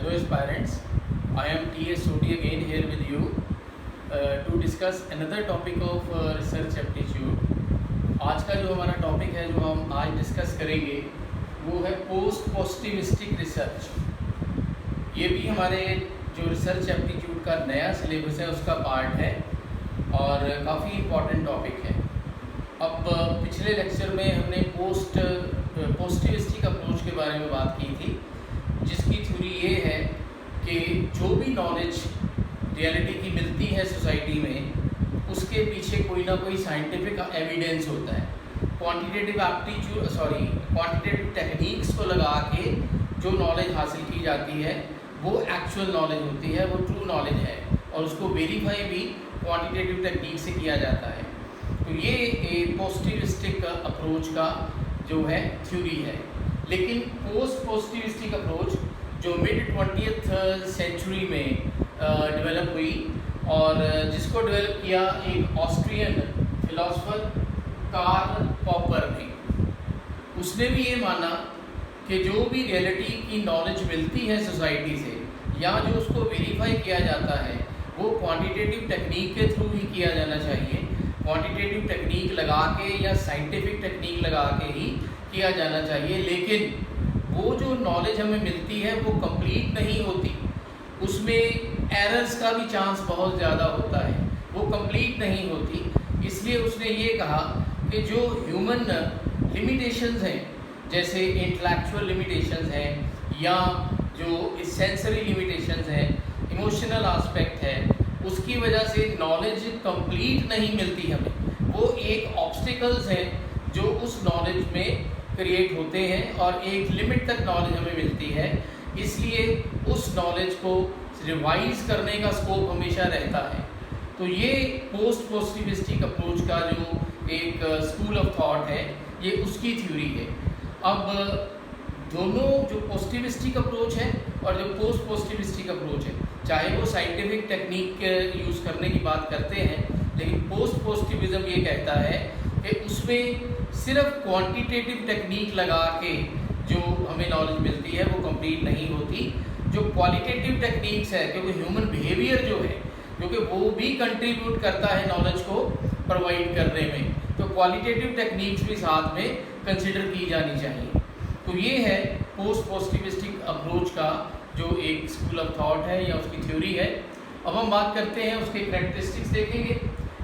Hello aspirants, I am T.S. Sodhi again here with you to discuss another topic of research aptitude. आज का जो हमारा topic है जो हम आज डिस्कस करेंगे वो है पोस्ट पॉजिटिविस्टिक रिसर्च। ये भी हमारे जो रिसर्च एप्टीट्यूड का नया सिलेबस है उसका पार्ट है और काफ़ी इम्पॉर्टेंट टॉपिक है। अब पिछले लेक्चर में हमने पॉजिटिविस्टिक अप्रोच के बारे में बात की थी, जिसकी थ्योरी ये है कि जो भी नॉलेज रियलिटी की मिलती है सोसाइटी में उसके पीछे कोई ना कोई साइंटिफिक एविडेंस होता है। क्वांटिटेटिव टेक्निक्स को लगा के जो नॉलेज हासिल की जाती है वो एक्चुअल नॉलेज होती है, वो ट्रू नॉलेज है और उसको वेरीफाई भी क्वांटिटेटिव टेक्निक से किया जाता है। तो ये पॉजिटिविस्टिक अप्रोच का जो है थ्योरी है। लेकिन पोस्ट पॉजिटिविस्टिक अप्रोच जो मिड 20th सेंचुरी में डेवलप हुई और जिसको डेवलप किया एक ऑस्ट्रियन फिलोसोफर कार्ल पॉपर ने, उसने भी ये माना कि जो भी रियलिटी की नॉलेज मिलती है सोसाइटी से या जो उसको वेरीफाई किया जाता है वो क्वांटिटेटिव टेक्निक के थ्रू ही किया जाना चाहिए। क्वांटिटेटिव टेक्निक लगा के या साइंटिफिक टेक्निक लगा के ही किया जाना चाहिए। लेकिन वो जो नॉलेज हमें मिलती है वो कंप्लीट नहीं होती, उसमें एरर्स का भी चांस बहुत ज़्यादा होता है, वो कंप्लीट नहीं होती। इसलिए उसने ये कहा कि जो ह्यूमन लिमिटेशंस हैं, जैसे इंटेलेक्चुअल लिमिटेशंस हैं या जो सेंसरी लिमिटेशंस हैं, इमोशनल एस्पेक्ट है, उसकी वजह से नॉलेज कंप्लीट नहीं मिलती हमें। वो एक ऑब्स्टिकल्स हैं जो उस नॉलेज में क्रिएट होते हैं और एक लिमिट तक नॉलेज हमें मिलती है। इसलिए उस नॉलेज को रिवाइज करने का स्कोप हमेशा रहता है। तो ये पोस्ट पॉजिटिविस्टिक अप्रोच का जो एक स्कूल ऑफ थॉट है ये उसकी थ्योरी है। अब दोनों जो पॉजिटिविस्टिक अप्रोच है और जो पोस्ट पॉजिटिविस्टिक अप्रोच है, चाहे वो साइंटिफिक टेक्निक यूज़ करने की बात करते हैं, लेकिन पोस्ट पॉजिटिविज्म ये कहता है कि उसमें सिर्फ क्वांटिटेटिव टेक्निक लगा के जो हमें नॉलेज मिलती है वो कंप्लीट नहीं होती। जो क्वालिटेटिव टेक्निक्स है, क्योंकि ह्यूमन बिहेवियर जो है, क्योंकि वो भी कंट्रीब्यूट करता है नॉलेज को प्रोवाइड करने में, तो क्वालिटेटिव टेक्निक्स भी साथ में कंसिडर की जानी चाहिए। तो ये है पोस्ट पॉजिटिविस्टिक अप्रोच का जो एक स्कूल ऑफ थॉट है या उसकी थ्योरी है। अब हम बात करते हैं उसके कैरेक्टरिस्टिक्स देखेंगे,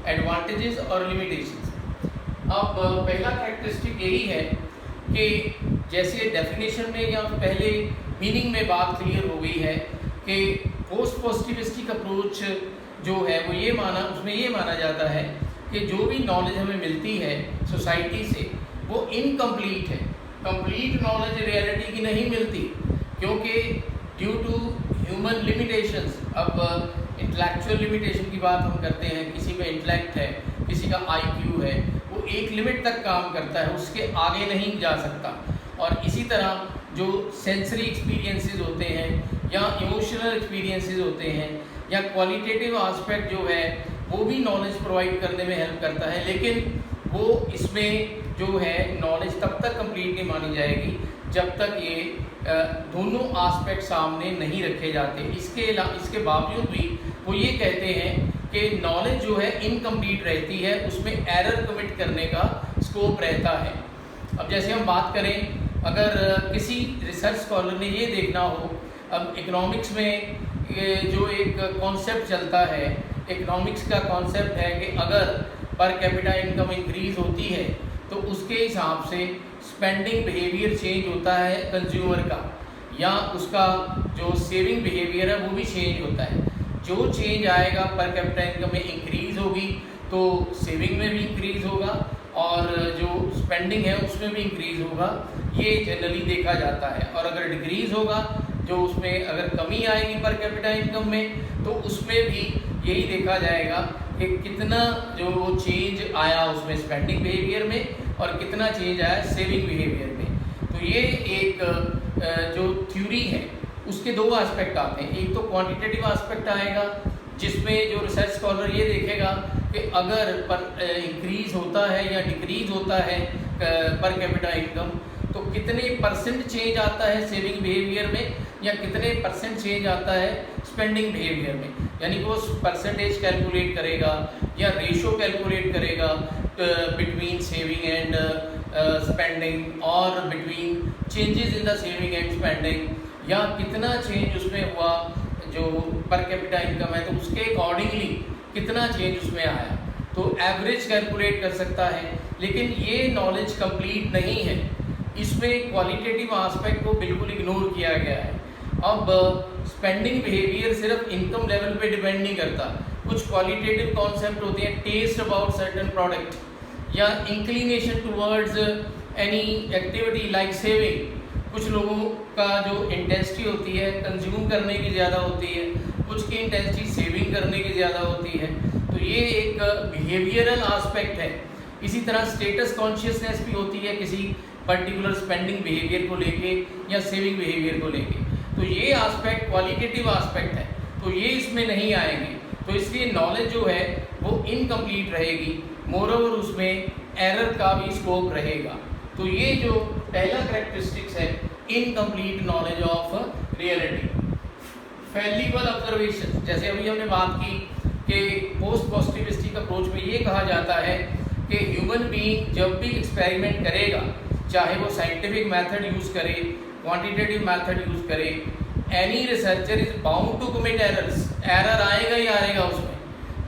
एडवांटेजेस और लिमिटेशंस। अब पहला कैरेक्टरिस्टिक यही है कि जैसे डेफिनेशन में या पहले मीनिंग में बात क्लियर हो गई है कि पोस्ट पॉजिटिविस्टिक अप्रोच जो है वो उसमें ये माना जाता है कि जो भी नॉलेज हमें मिलती है सोसाइटी से वो इनकम्प्लीट है। कंप्लीट नॉलेज रियलिटी की नहीं मिलती, क्योंकि ड्यू टू ह्यूमन लिमिटेशंस। अब इंटेलेक्चुअल लिमिटेशन की बात हम करते हैं, किसी में इंटेलेक्ट है, किसी का IQ है, वो एक लिमिट तक काम करता है, उसके आगे नहीं जा सकता। और इसी तरह जो सेंसरी एक्सपीरियंसेस होते हैं या इमोशनल एक्सपीरियंसेस होते हैं या क्वालिटेटिव एस्पेक्ट जो है वो भी नॉलेज प्रोवाइड करने में हेल्प करता है, लेकिन वो इसमें जो है नॉलेज तब तक कंप्लीट नहीं मानी जाएगी जब तक ये दोनों एस्पेक्ट सामने नहीं रखे जाते। इसके बावजूद भी वो ये कहते हैं कि नॉलेज जो है इनकम्प्लीट रहती है, उसमें एरर कमिट करने का स्कोप रहता है। अब जैसे हम बात करें, अगर किसी रिसर्च स्कॉलर ने ये देखना हो, अब इकोनॉमिक्स में जो एक कॉन्सेप्ट चलता है, इकोनॉमिक्स का कॉन्सेप्ट है कि अगर पर कैपिटा इनकम इंक्रीज होती है तो उसके हिसाब से स्पेंडिंग बिहेवियर चेंज होता है कंज्यूमर का, या उसका जो सेविंग बिहेवियर है वो भी चेंज होता है। जो चेंज आएगा पर कैपिटा इनकम में इंक्रीज होगी तो सेविंग में भी इंक्रीज होगा और जो स्पेंडिंग है उसमें भी इंक्रीज होगा, ये जनरली देखा जाता है। और अगर डिक्रीज होगा, जो उसमें अगर कमी आएगी पर कैपिटा इनकम में, तो उसमें भी यही देखा जाएगा कि कितना जो चेंज आया उसमें स्पेंडिंग बिहेवियर में और कितना चेंज आया सेविंग बिहेवियर में। तो ये एक जो थ्योरी है उसके दो एस्पेक्ट आते हैं। एक तो क्वांटिटेटिव एस्पेक्ट आएगा जिसमें जो रिसर्च स्कॉलर ये देखेगा कि अगर पर इंक्रीज होता है या डिक्रीज होता है पर कैपिटा इनकम तो कितने % चेंज आता है सेविंग बिहेवियर में या कितने % चेंज आता है स्पेंडिंग बिहेवियर में, यानी कि वो परसेंटेज कैलकुलेट करेगा या रेशो कैलकुलेट करेगा बिटवीन सेविंग एंड स्पेंडिंग और between changes in the saving and spending, या कितना चेंज उसमें हुआ जो पर कैपिटा इनकम है तो उसके अकॉर्डिंगली कितना चेंज उसमें आया, तो एवरेज कैलकुलेट कर सकता है। लेकिन ये नॉलेज कंप्लीट नहीं है, इसमें क्वालिटेटिव एस्पेक्ट को बिल्कुल इग्नोर किया गया है। अब स्पेंडिंग बिहेवियर सिर्फ इनकम लेवल पे डिपेंड नहीं करता, कुछ क्वालिटेटिव कॉन्सेप्ट होते हैं, टेस्ट अबाउट सर्टेन प्रोडक्ट या inclination towards any activity like saving. कुछ लोगों का जो इंटेंसिटी होती है कंज्यूम करने की ज़्यादा होती है, कुछ की इंटेंसिटी सेविंग करने की ज़्यादा होती है, तो ये एक बिहेवियरल एस्पेक्ट है। इसी तरह स्टेटस कॉन्शियसनेस भी होती है किसी पर्टिकुलर स्पेंडिंग बिहेवियर को लेके या सेविंग बिहेवियर को लेके, तो ये एस्पेक्ट क्वालिटेटिव एस्पेक्ट है, तो ये इसमें नहीं आएंगे, तो इसलिए नॉलेज जो है वो इनकम्प्लीट रहेगी। मोरओवर उसमें एरर का भी स्कोप रहेगा। तो ये जो पहला कैरेक्टरिस्टिक्स है incomplete knowledge of reality. Fallible observation, जैसे अभी हमने बात की कि पोस्ट पॉजिटिविस्टिक अप्रोच में ये कहा जाता है कि ह्यूमन बीइंग जब भी एक्सपेरिमेंट करेगा, चाहे वो साइंटिफिक मेथड यूज़ करे, क्वांटिटेटिव मेथड यूज़ करे, any researcher is bound to commit errors, error आएगा ही आएगा, उसमें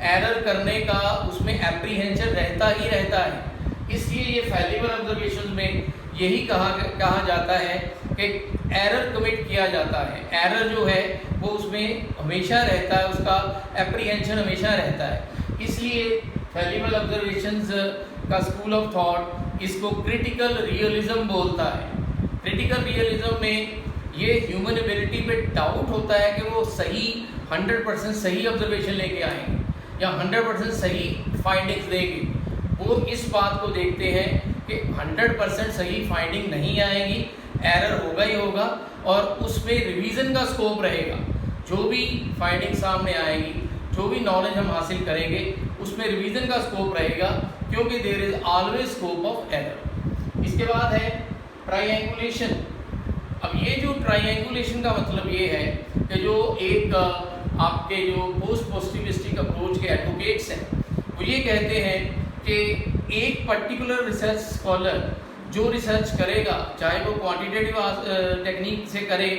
एरर करने का उसमें एप्रीहेंशन रहता ही रहता है। इसलिए ये फैलिबल ऑब्जर्वेशन में यही कहा जाता है कि एरर कमिट किया जाता है, एरर जो है वो उसमें हमेशा रहता है, उसका एप्रीहेंशन हमेशा रहता है। इसलिए फैलिबल ऑब्जर्वेशंस का स्कूल ऑफ थॉट इसको क्रिटिकल रियलिज्म बोलता है। क्रिटिकल रियलिज्म में ये ह्यूमन एबिलिटी पे डाउट होता है कि वो सही 100% सही ऑब्जर्वेशन लेके आएंगे या 100% सही फाइंडिंग्स देंगे। वो इस बात को देखते हैं कि 100% सही फाइंडिंग नहीं आएगी, एरर होगा ही होगा, और उसमें रिवीजन का स्कोप रहेगा। जो भी फाइंडिंग सामने आएगी, जो भी नॉलेज हम हासिल करेंगे, उसमें रिवीजन का स्कोप रहेगा, क्योंकि there is always scope of error. इसके बाद है ट्रायंगुलेशन। अब ये जो ट्रायंगुलेशन का मतलब ये है कि जो एक आपके जो पोस्ट पॉजिटिविस्टिक अप्रोच के एडवोकेट्स हैं वो ये कहते हैं कि एक पर्टिकुलर रिसर्च स्कॉलर जो रिसर्च करेगा, चाहे वो क्वांटिटेटिव टेक्निक से करे,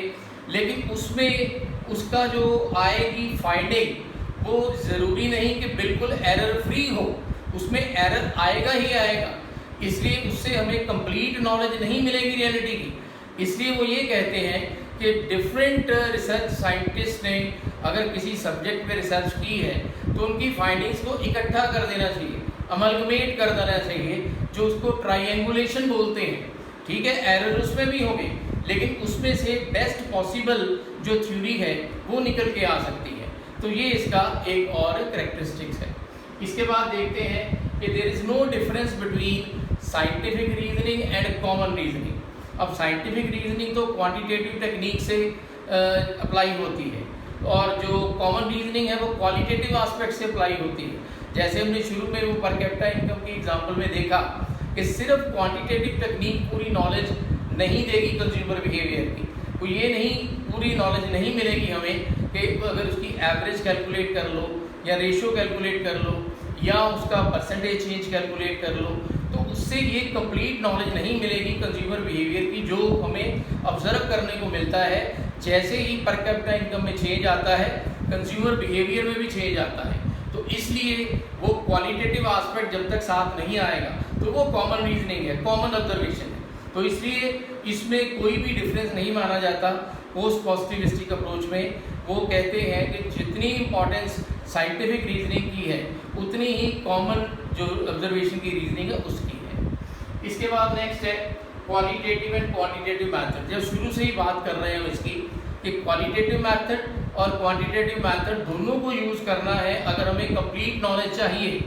लेकिन उसमें उसका जो आएगी फाइंडिंग वो ज़रूरी नहीं कि बिल्कुल एरर फ्री हो, उसमें एरर आएगा ही आएगा। इसलिए उससे हमें कंप्लीट नॉलेज नहीं मिलेगी रियलिटी की। इसलिए वो ये कहते हैं कि डिफरेंट रिसर्च साइंटिस्ट ने अगर किसी सब्जेक्ट पे रिसर्च की है तो उनकी फाइंडिंग्स को इकट्ठा कर देना चाहिए, अमलगमेट कर देना चाहिए, जो उसको ट्रायंगुलेशन बोलते हैं। ठीक है, एरर उसमें भी होंगे, लेकिन उसमें से बेस्ट पॉसिबल जो थ्योरी है वो निकल के आ सकती है। तो ये इसका एक और कैरेक्टरिस्टिक्स है। इसके बाद देखते हैं कि there is no difference between scientific reasoning and common reasoning. अब साइंटिफिक रीजनिंग तो क्वांटिटेटिव टेक्निक से अप्लाई होती है, और जो कॉमन रीजनिंग है वो क्वालिटेटिव एस्पेक्ट से अप्लाई होती है। जैसे हमने शुरू में वो पर कैपिटा इनकम की एग्जांपल में देखा कि सिर्फ क्वांटिटेटिव टेक्निक पूरी नॉलेज नहीं देगी कंज्यूमर बिहेवियर की, तो ये नहीं पूरी नॉलेज नहीं मिलेगी हमें कि अगर उसकी एवरेज कैलकुलेट कर लो या रेशियो कैलकुलेट कर लो या उसका परसेंटेज चेंज कैलकुलेट कर लो, तो उससे ये कंप्लीट नॉलेज नहीं मिलेगी कंज्यूमर बिहेवियर की, जो हमें ऑब्जर्व करने को मिलता है। जैसे ही पर कैपिटा इनकम में चेंज आता है, कंज्यूमर बिहेवियर में भी चेंज आता है। तो इसलिए वो क्वालिटेटिव एस्पेक्ट जब तक साथ नहीं आएगा तो वो कॉमन रीजनिंग है, कॉमन ऑब्जर्वेशन है। तो इसलिए इसमें कोई भी डिफरेंस नहीं माना जाता। पोस्ट पॉजिटिविस्टिक अप्रोच में वो कहते हैं कि जितनी इंपॉर्टेंस साइंटिफिक रीजनिंग की है उतनी ही कॉमन जो ऑब्जर्वेशन की रीजनिंग है उसकी है। इसके बाद नेक्स्ट है क्वालिटेटिव एंड क्वांटिटेटिव मेथड। जब शुरू से ही बात कर रहे हैं इसकी कि क्वालिटेटिव मेथड और क्वांटिटेटिव मेथड दोनों को यूज़ करना है अगर हमें कंप्लीट नॉलेज चाहिए।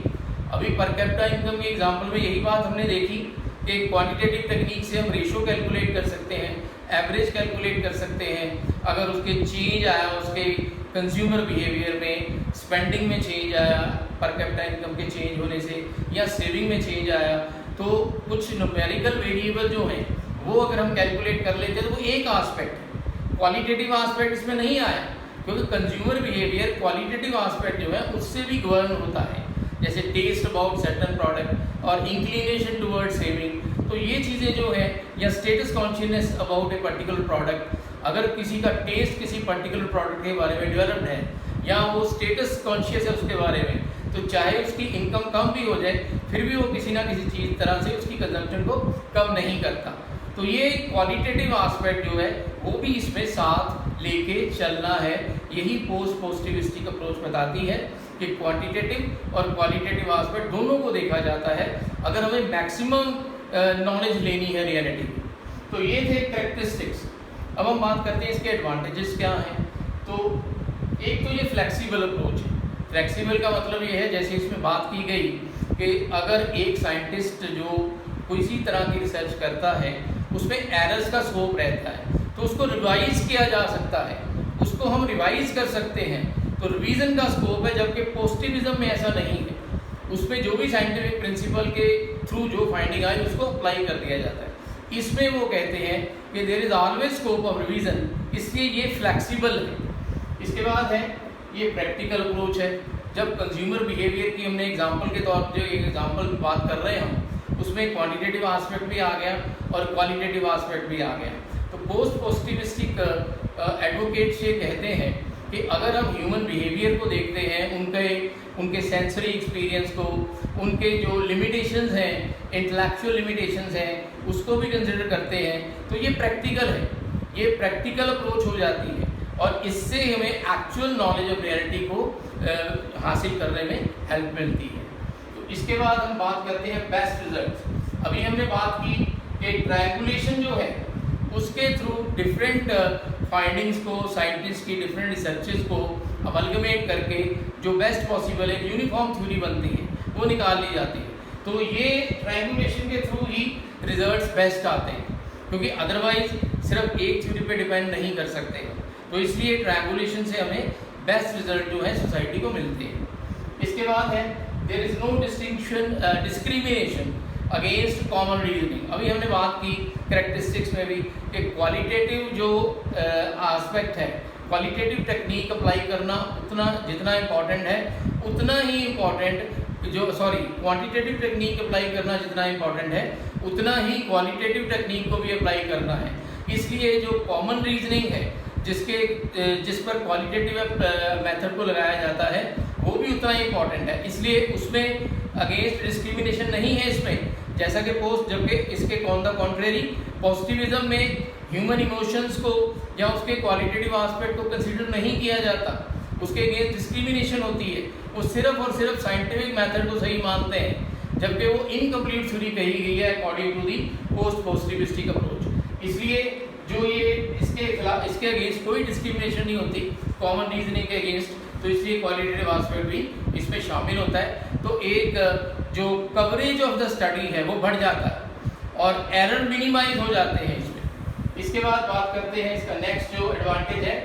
अभी पर कैपिटा इनकम के एग्जांपल में यही बात हमने देखी कि क्वांटिटेटिव टेक्निक से हम रेशियो कैलकुलेट कर सकते हैं, एवरेज कैलकुलेट कर सकते हैं। अगर उसके चेंज आया, उसके कंज्यूमर बिहेवियर में, स्पेंडिंग में चेंज आया पर कैपिटा इनकम के चेंज होने से, या सेविंग में चेंज आया, तो कुछ न्यूमेरिकल वेरिएबल जो हैं वो अगर हम कैलकुलेट कर लेते हैं तो वो एक एस्पेक्ट है। क्वालिटेटिव एस्पेक्ट इसमें नहीं आया, क्योंकि कंज्यूमर बिहेवियर क्वालिटेटिव एस्पेक्ट जो है उससे भी गवर्न होता है, जैसे टेस्ट अबाउट सर्टेन प्रोडक्ट और इंक्लिनेशन टुवर्ड सेविंग। तो ये चीज़ें जो है, या status consciousness about a particular product, अगर किसी का टेस्ट किसी पर्टिकुलर प्रोडक्ट के बारे में डेवलप्ड है या वो स्टेटस कॉन्शियस है उसके बारे में, तो चाहे उसकी इनकम कम भी हो जाए फिर भी वो किसी ना किसी चीज़ तरह से उसकी कंजम्पशन को कम नहीं करता। तो ये क्वालिटेटिव एस्पेक्ट जो है वो भी इसमें साथ लेके चलना है। यही पोस्ट पॉजिटिविस्टिक अप्रोच बताती है कि क्वांटिटेटिव और क्वालिटेटिव एस्पेक्ट दोनों को देखा जाता है अगर हमें मैक्सिमम नॉलेज लेनी है रियलिटी। तो ये थे कैरेक्टरिस्टिक्स। अब हम बात करते हैं इसके एडवांटेजेस क्या हैं। तो एक तो ये फ्लेक्सिबल अप्रोच है। फ्लेक्सिबल का मतलब ये है, जैसे इसमें बात की गई कि अगर एक साइंटिस्ट जो किसी तरह की रिसर्च करता है उसमें एरर्स का स्कोप रहता है तो उसको रिवाइज किया जा सकता है, उसको हम रिवाइज कर सकते हैं, तो रिवीजन का स्कोप है। जबकि पॉजिटिविज्म में ऐसा नहीं है, उसमें जो भी साइंटिफिक प्रिंसिपल के थ्रू जो फाइंडिंग आई उसको अप्लाई कर दिया जाता है। इसमें वो कहते हैं कि there is always scope of revision, इसलिए ये फ्लेक्सिबल है। इसके बाद है ये प्रैक्टिकल अप्रोच है। जब कंज्यूमर बिहेवियर की हमने एग्जांपल के तौर पर जो एग्जांपल बात कर रहे हैं हम, उसमें क्वांटिटेटिव एस्पेक्ट भी आ गया और क्वालिटेटिव एस्पेक्ट भी आ गया। तो पोस्ट पॉजिटिविस्टिक एडवोकेट्स ये कहते हैं कि अगर हम ह्यूमन बिहेवियर को देखते हैं, उनके सेंसरी एक्सपीरियंस को, उनके जो लिमिटेशंस हैं, इंटेलेक्चुअल लिमिटेशंस हैं, उसको भी कंसिडर करते हैं, तो ये प्रैक्टिकल है, ये प्रैक्टिकल अप्रोच हो जाती है और इससे हमें एक्चुअल नॉलेज ऑफ रियलिटी को हासिल करने में हेल्प मिलती है। तो इसके बाद हम बात करते हैं बेस्ट रिजल्ट्स। अभी हमने बात की कि ट्रायंगुलेशन जो है उसके थ्रू डिफरेंट फाइंडिंग्स को, साइंटिस्ट की डिफरेंट रिसर्चेस को अमलगमेट करके जो बेस्ट पॉसिबल है यूनिफॉर्म थ्योरी बनती है वो निकाल ली जाती है। तो ये ट्रायंगुलेशन के थ्रू ही रिजल्ट्स बेस्ट आते हैं, क्योंकि अदरवाइज सिर्फ एक थ्योरी पे डिपेंड नहीं कर सकते। तो इसलिए ट्रायंगुलेशन से हमें बेस्ट रिजल्ट जो है सोसाइटी को मिलते हैं। इसके बाद है there is no discrimination against common reasoning. अभी हमने बात की कैरेक्टरिस्टिक्स में भी कि क्वालिटेटिव जो एस्पेक्ट है, क्वालिटेटिव टेक्निक अप्लाई करना उतना जितना इम्पॉर्टेंट है उतना ही इम्पॉर्टेंट क्वांटिटेटिव टेक्निक अप्लाई करना जितना इम्पॉर्टेंट है उतना ही क्वालिटेटिव टेक्निक को भी अप्लाई करना है। इसलिए जो कॉमन रीजनिंग है जिस पर क्वालिटेटिव मेथड को लगाया जाता है वो भी उतना ही इम्पॉर्टेंट है। इसलिए उसमें अगेंस्ट डिस्क्रिमिनेशन नहीं है इसमें, जैसा कि जबकि इसके ऑन द कॉन्ट्रेरी पॉजिटिविज्म में ह्यूमन इमोशंस को या उसके क्वालिटेटिव एस्पेक्ट को कंसीडर नहीं किया जाता, उसके अगेंस्ट डिस्क्रिमिनेशन होती है। वो सिर्फ और सिर्फ साइंटिफिक मेथड को सही मानते हैं, जबकि वो इनकम्प्लीट थ्योरी कही गई है according to the post positivistic approach. इसलिए जो ये इसके अगेंस्ट कोई डिस्क्रिमिनेशन नहीं होती कॉमन रीजनिंग के अगेंस्ट, तो इसलिए क्वालिटेटिव एस्पेक्ट भी इसमें शामिल होता है। तो एक जो कवरेज ऑफ द स्टडी है वो बढ़ जाता है और एरर मिनिमाइज हो जाते हैं इसमें। इसके बाद बात करते हैं इसका नेक्स्ट जो एडवांटेज है,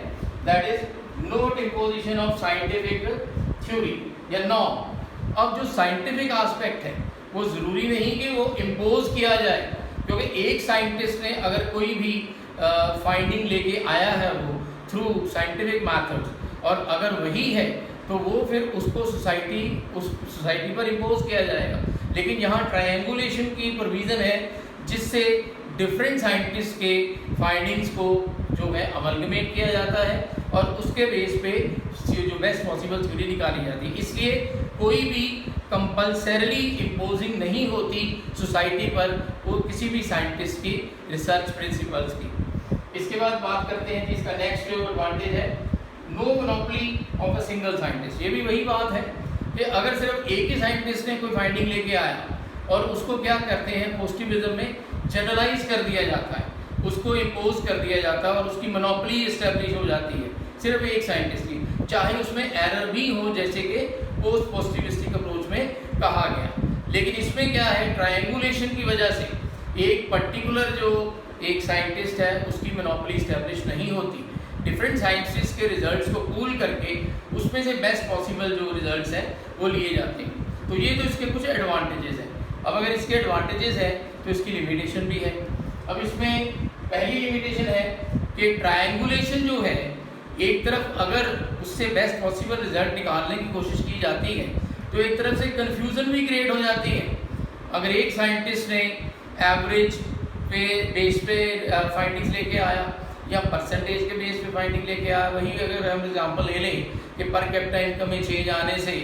that is not imposition of scientific theory या नॉर्म। अब जो साइंटिफिक एस्पेक्ट है वो ज़रूरी नहीं कि वो इम्पोज किया जाए, क्योंकि एक साइंटिस्ट ने अगर कोई भी फाइंडिंग लेके आया है वो थ्रू साइंटिफिक मैथड्स और अगर वही है तो वो फिर उसको उस सोसाइटी पर इम्पोज किया जाएगा। लेकिन यहाँ ट्रायंगुलेशन की प्रोविज़न है जिससे डिफरेंट साइंटिस्ट के फाइंडिंग्स को जो है अमलगमेट किया जाता है और उसके बेस पे जो बेस्ट पॉसिबल थ्योरी निकाली जाती है। इसलिए कोई भी कंपल्सरली इम्पोजिंग नहीं होती सोसाइटी पर वो किसी भी साइंटिस्ट की रिसर्च प्रिंसिपल्स की। इसके बाद बात करते हैं कि इसका नेक्स्ट जो एडवांटेज है, no monopoly of a single scientist. ये भी वही बात है कि अगर सिर्फ एक ही साइंटिस्ट ने कोई फाइंडिंग लेके आया और उसको क्या करते हैं पॉजिटिविज्म में जनरलाइज कर दिया जाता है, उसको इम्पोज कर दिया जाता है और उसकी मोनोपोली इस्टेब्लिश हो जाती है सिर्फ एक साइंटिस्ट की, चाहे उसमें एरर भी हो जैसे कि पोस्ट पॉजिटिविस्टिक अप्रोच में कहा गया। लेकिन इसमें क्या है, ट्रायंगुलेशन की वजह से एक पर्टिकुलर जो एक साइंटिस्ट है उसकी मोनोपोली इस्टेब्लिश नहीं होती, डिफरेंट साइंटिस्ट के रिजल्ट्स को पूल करके उसमें से बेस्ट पॉसिबल जो रिजल्ट्स हैं वो लिए जाते हैं। तो ये तो इसके कुछ एडवांटेजेस हैं। अब अगर इसके एडवांटेजेस हैं तो इसकी लिमिटेशन भी है। अब इसमें पहली लिमिटेशन है कि ट्रायंगुलेशन जो है, एक तरफ अगर उससे बेस्ट पॉसिबल रिजल्ट निकालने की कोशिश की जाती है तो एक तरफ से कंफ्यूजन भी क्रिएट हो जाती है। अगर एक साइंटिस्ट ने एवरेज पे बेस पे फाइंडिंग्स लेके आया या परसेंटेज के बेस पे फाइंडिंग लेके आया, वही अगर हम एग्जांपल ले लें कि पर कैपिटा इनकम में चेंज आने से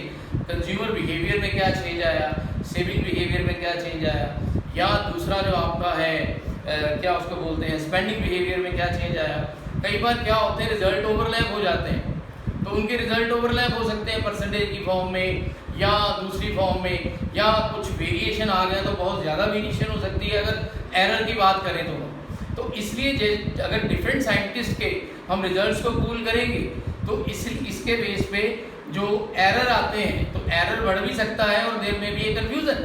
कंज्यूमर बिहेवियर में क्या चेंज आया, सेविंग बिहेवियर में क्या चेंज आया, या दूसरा जो आपका है क्या उसको बोलते हैं स्पेंडिंग बिहेवियर में क्या चेंज आया। कई बार क्या होते हैं रिजल्ट ओवरलैप हो जाते हैं, तो उनके रिजल्ट ओवरलैप हो सकते हैं परसेंटेज की फॉर्म में या दूसरी फॉर्म में, या कुछ वेरिएशन आ गया तो बहुत ज़्यादा वेरिएशन हो सकती है अगर एरर की बात करें तो इसलिए अगर डिफरेंट साइंटिस्ट के हम रिजल्ट्स को पूल करेंगे तो इसके बेस पे जो एरर आते हैं तो एरर बढ़ भी सकता है और देयर में भी ये कन्फ्यूज़न,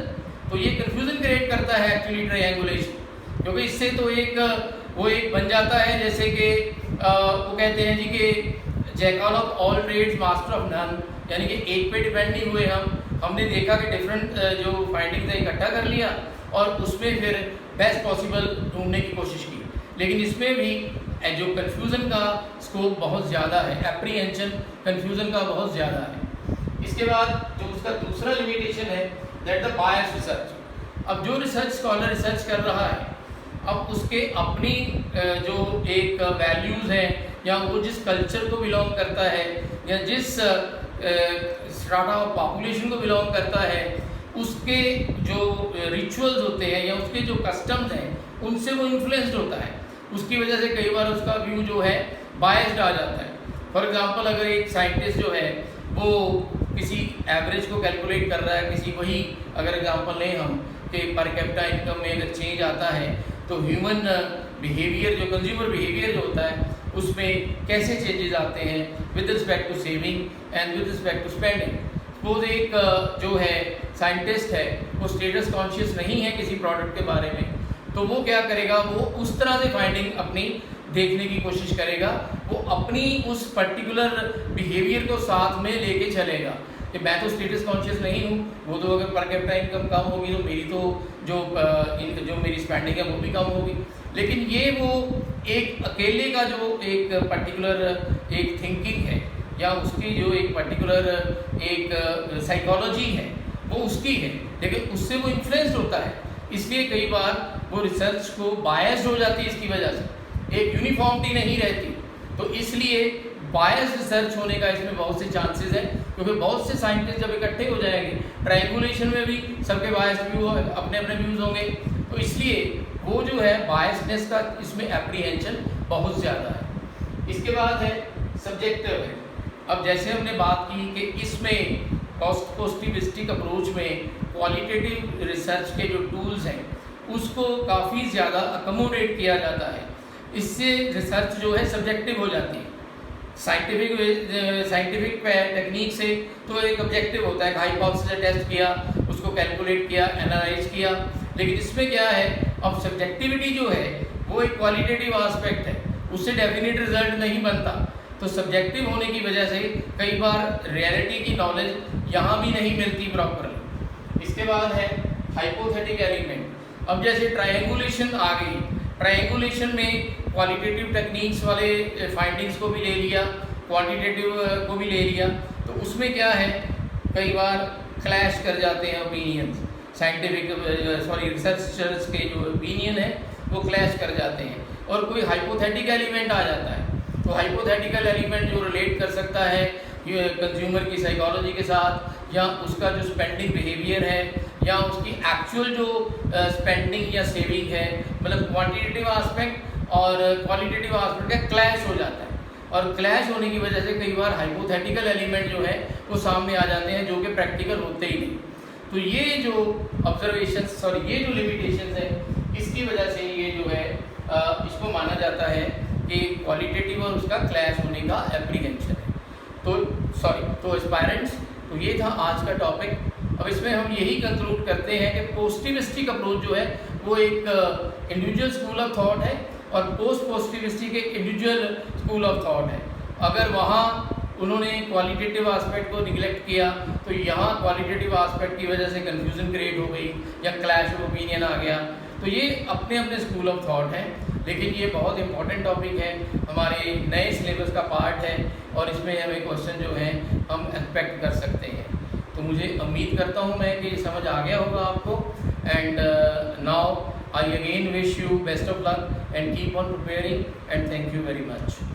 तो ये कन्फ्यूज़न क्रिएट करता है एक्चुअली ट्रायंगुलेशन, क्योंकि इससे तो एक बन जाता है जैसे कि वो कहते हैं जी कि jack of all trades master of none, यानी कि एक पे डिपेंड नहीं हुए हमने देखा कि डिफरेंट जो फाइंडिंग्स है इकट्ठा कर लिया और उसमें फिर बेस्ट पॉसिबल ढूंढने की कोशिश की। लेकिन इसमें भी जो कन्फ्यूज़न का स्कोप बहुत ज़्यादा है, एप्रीहेंशन कन्फ्यूज़न का बहुत ज़्यादा है। इसके बाद जो उसका दूसरा लिमिटेशन है दैट द बायस रिसर्च। अब जो रिसर्च स्कॉलर रिसर्च कर रहा है, अब उसके अपनी जो एक वैल्यूज़ हैं या वो जिस कल्चर को बिलोंग करता है या जिस स्ट्राटा ऑफ पॉपुलेशन को बिलोंग करता है, उसके जो रिचुअल्स होते हैं या उसके जो कस्टम्स हैं उनसे वो इन्फ्लुएंस्ड होता है। उसकी वजह से कई बार उसका व्यू जो है बायस्ड आ जाता है। फॉर एग्जांपल अगर एक साइंटिस्ट जो है वो किसी एवरेज को कैलकुलेट कर रहा है, किसी वही अगर एग्जांपल लें हम कि पर कैपिटा इनकम में अगर चेंज आता है तो ह्यूमन बिहेवियर जो कंज्यूमर बिहेवियर जो होता है उसमें कैसे चेंजेस आते हैं with respect to saving and with respect to spending. Suppose एक जो है साइंटिस्ट है वो स्टेटस कॉन्शियस नहीं है किसी प्रोडक्ट के बारे में, तो वो क्या करेगा, वो उस तरह से फाइंडिंग अपनी देखने की कोशिश करेगा, वो अपनी उस पर्टिकुलर बिहेवियर को साथ में लेके चलेगा कि मैं तो स्टेटस कॉन्शियस नहीं हूँ, वो तो अगर पर कैपिटा इनकम कम होगी तो मेरी तो जो मेरी स्पेंडिंग है वो भी कम होगी। लेकिन ये वो एक अकेले का जो एक पर्टिकुलर एक थिंकिंग है या उसकी जो एक पर्टिकुलर एक साइकोलॉजी है वो उसकी है, लेकिन उससे वो इन्फ्लुएंस्ड होता है, इसलिए कई बार वो रिसर्च को बायस्ड हो जाती है। इसकी वजह से एक यूनिफॉर्मिटी नहीं रहती, तो इसलिए बायस्ड रिसर्च होने का इसमें बहुत से चांसेस है, क्योंकि बहुत से साइंटिस्ट जब इकट्ठे हो जाएंगे ट्रायंगुलेशन में भी सबके बायस्ड व्यू अपने अपने व्यूज़ होंगे, तो इसलिए वो जो है बायस्डनेस का इसमें एप्रीहेंशन बहुत ज़्यादा है। इसके बाद है सब्जेक्टिव है। अब जैसे हमने बात की कि इसमें पोस्टिविस्टिक अप्रोच में क्वालिटेटिव रिसर्च के जो टूल्स हैं उसको काफ़ी ज़्यादा अकोमोडेट किया जाता है, इससे रिसर्च जो है सब्जेक्टिव हो जाती है। साइंटिफिक टेक्निक से तो एक ऑब्जेक्टिव होता है, हाइपोथेसिस टेस्ट किया, उसको कैलकुलेट किया, एनालाइज किया, लेकिन इसमें क्या है, अब सब्जेक्टिविटी जो है वो एक क्वालिटेटिव एस्पेक्ट है, उससे डेफिनेट रिजल्ट नहीं बनता। तो सब्जेक्टिव होने की वजह से कई बार रियलिटी की नॉलेज यहाँ भी नहीं मिलती प्रॉपरली। इसके बाद है हाइपोथेटिक एलिमेंट। अब जैसे ट्रायंगुलेशन आ गई, ट्रायंगुलेशन में क्वालिटेटिव टेक्निक्स वाले फाइंडिंग्स को भी ले लिया, क्वांटिटेटिव को भी ले लिया, तो उसमें क्या है कई बार क्लैश कर जाते हैं ओपिनियंस, रिसर्चर्स के जो ओपिनियन है वो क्लैश कर जाते हैं और कोई हाइपोथेटिक एलिमेंट आ जाता है। तो हाइपोथेटिकल एलिमेंट जो रिलेट कर सकता है कंज्यूमर की साइकोलॉजी के साथ, या उसका जो स्पेंडिंग बिहेवियर है, या उसकी एक्चुअल जो स्पेंडिंग या सेविंग है, मतलब क्वांटिटेटिव एस्पेक्ट और क्वालिटेटिव एस्पेक्ट का क्लैश हो जाता है। और क्लैश होने की वजह से कई बार हाइपोथेटिकल एलिमेंट जो है वो सामने आ जाते हैं जो कि प्रैक्टिकल होते ही नहीं। तो ये जो ये जो लिमिटेशंस है, इसकी वजह से ये जो है इसको माना जाता है कि क्वालिटेटिव और उसका क्लैश होने का एप्रीहेंशन है। तो एस्पायरेंट्स, तो ये था आज का टॉपिक। अब इसमें हम यही कंक्लूड करते हैं कि पोस्टिविस्टिक अप्रोच जो है वो एक इंडिविजुअल स्कूल ऑफ थॉट है और पोस्ट पॉजिटिविस्टिक एक इंडिविजुअल स्कूल ऑफ थॉट है। अगर वहाँ उन्होंने क्वालिटेटिव एस्पेक्ट को निगलेक्ट किया तो यहाँ क्वालिटेटिव एस्पेक्ट की वजह से कंफ्यूजन क्रिएट हो गई या क्लैश ऑफ ओपिनियन आ गया। तो ये अपने अपने स्कूल ऑफ थॉट हैं। लेकिन ये बहुत इंपॉर्टेंट टॉपिक है, हमारे नए सिलेबस का पार्ट है और इसमें हमें क्वेश्चन जो हैं हम एक्सपेक्ट कर सकते हैं। तो मुझे उम्मीद करता हूँ मैं कि समझ आ गया होगा आपको। And now I again wish you best of luck and keep on preparing and thank you very much.